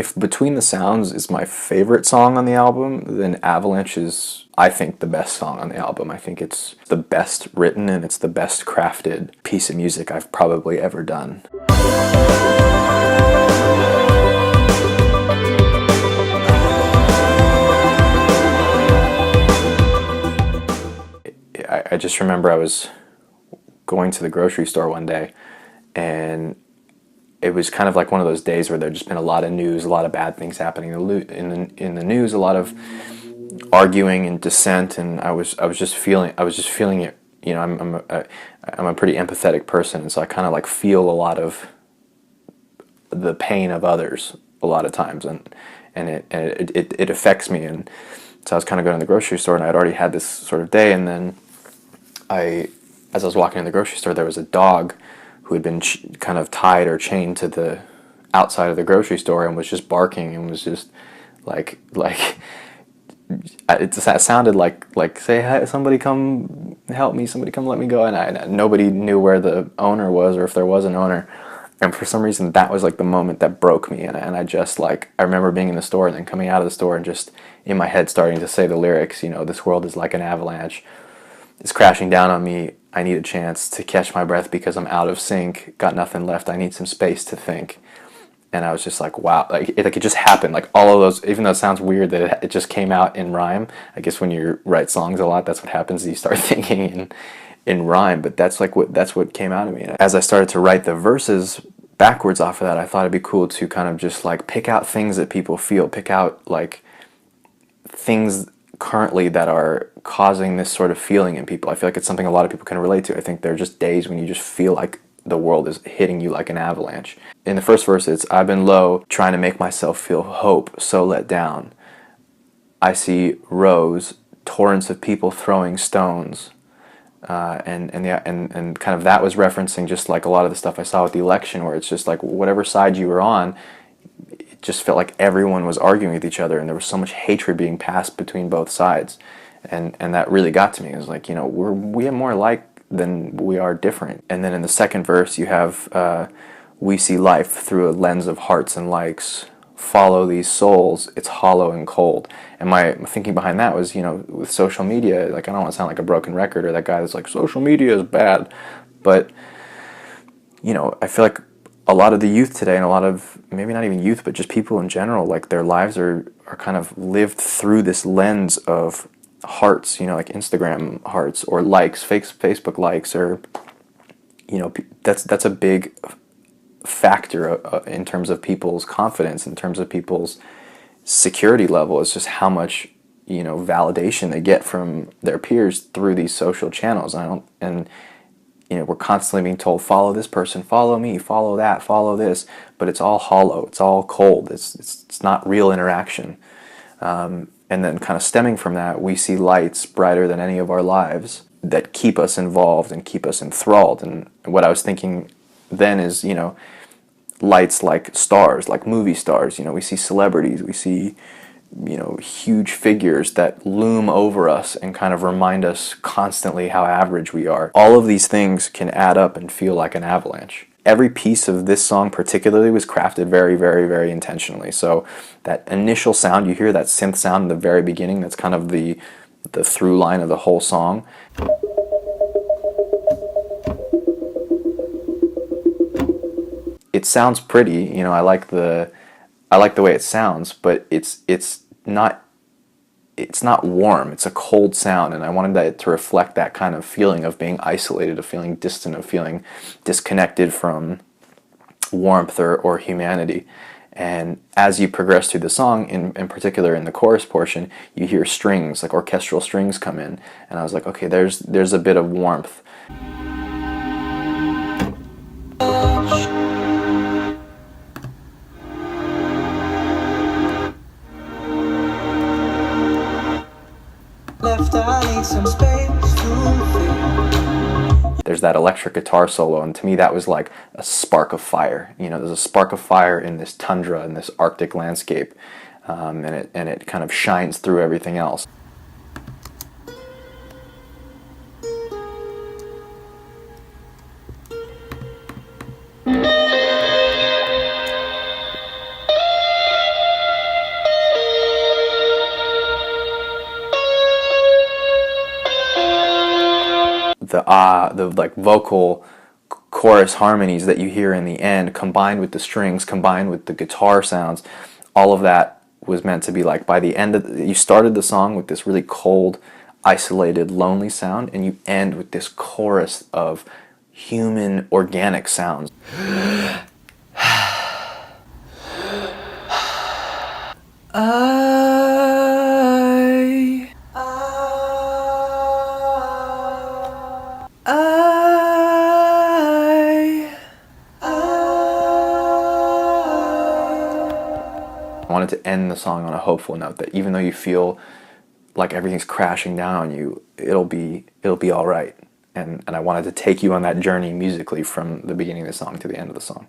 if Between the Sounds is my favorite song on the album, then Avalanche is, I think, the best song on the album. I think it's the best written and it's the best crafted piece of music I've probably ever done. I just remember I was going to the grocery store one day, and it was kind of like one of those days where there'd just been a lot of news, a lot of bad things happening in the news, a lot of arguing and dissent, and I was just feeling it. You know, I'm a pretty empathetic person, and so I kind of like feel a lot of the pain of others a lot of times, and it affects me. And so I was kind of going to the grocery store, and I'd already had this sort of day, and then as I was walking in the grocery store, there was a dog who had been kind of tied or chained to the outside of the grocery store and was just barking and was just like it sounded like say, hey, somebody come help me, somebody come let me go, and nobody knew where the owner was or if there was an owner. And for some reason, that was like the moment that broke me, and I just like, I remember being in the store and then coming out of the store and just in my head starting to say the lyrics, you know, this world is like an avalanche. It's crashing down on me. I need a chance to catch my breath because I'm out of sync. Got nothing left. I need some space to think. And I was just like, wow, it just happened. Like all of those, even though it sounds weird that it just came out in rhyme. I guess when you write songs a lot, that's what happens. You start thinking in rhyme. But that's what came out of me. And as I started to write the verses backwards off of that, I thought it'd be cool to kind of just like pick out things that people feel, pick out like things currently that are causing this sort of feeling in people. I feel like it's something a lot of people can relate to. I think there are just days when you just feel like the world is hitting you like an avalanche. In the first verse, it's, I've been low, trying to make myself feel hope, so let down. I see rows, torrents of people throwing stones. And kind of that was referencing just like a lot of the stuff I saw with the election, where it's just like whatever side you were on, it just felt like everyone was arguing with each other, and there was so much hatred being passed between both sides, and that really got to me. It was like, you know, we have more alike than we are different. And then in the second verse, you have we see life through a lens of hearts and likes. Follow these souls, it's hollow and cold. And my thinking behind that was, you know, with social media, like I don't want to sound like a broken record or that guy that's like, social media is bad. But, you know, I feel like a lot of the youth today, and a lot of, maybe not even youth, but just people in general, like their lives are kind of lived through this lens of hearts, you know, like Instagram hearts or likes, Facebook likes, or, you know, that's a big factor in terms of people's confidence, in terms of people's security level. It's just how much, you know, validation they get from their peers through these social channels. And you know, we're constantly being told, follow this person, follow me, follow that, follow this, but it's all hollow, it's all cold, it's not real interaction. And then kind of stemming from that, we see lights brighter than any of our lives that keep us involved and keep us enthralled. And what I was thinking then is, you know, lights like stars, like movie stars. You know, we see celebrities, we see, you know, huge figures that loom over us and kind of remind us constantly how average we are. All of these things can add up and feel like an avalanche. Every piece of this song particularly was crafted very, very, very intentionally. So that initial sound, you hear that synth sound in the very beginning, that's kind of the through line of the whole song. It sounds pretty, you know, I like the way it sounds, but it's not warm. It's a cold sound, and I wanted that to reflect that kind of feeling of being isolated, of feeling distant, of feeling disconnected from warmth or humanity. And as you progress through the song, in particular in the chorus portion, you hear strings, like orchestral strings come in, and I was like, okay, there's a bit of warmth. There's that electric guitar solo, and to me that was like a spark of fire. You know, there's a spark of fire in this tundra, in this Arctic landscape, and it kind of shines through everything else. the like vocal chorus harmonies that you hear in the end, combined with the strings, combined with the guitar sounds, all of that was meant to be like, by the end of you started the song with this really cold, isolated, lonely sound, and you end with this chorus of human, organic sounds. I wanted to end the song on a hopeful note, that even though you feel like everything's crashing down on you, it'll be all right. And I wanted to take you on that journey musically from the beginning of the song to the end of the song.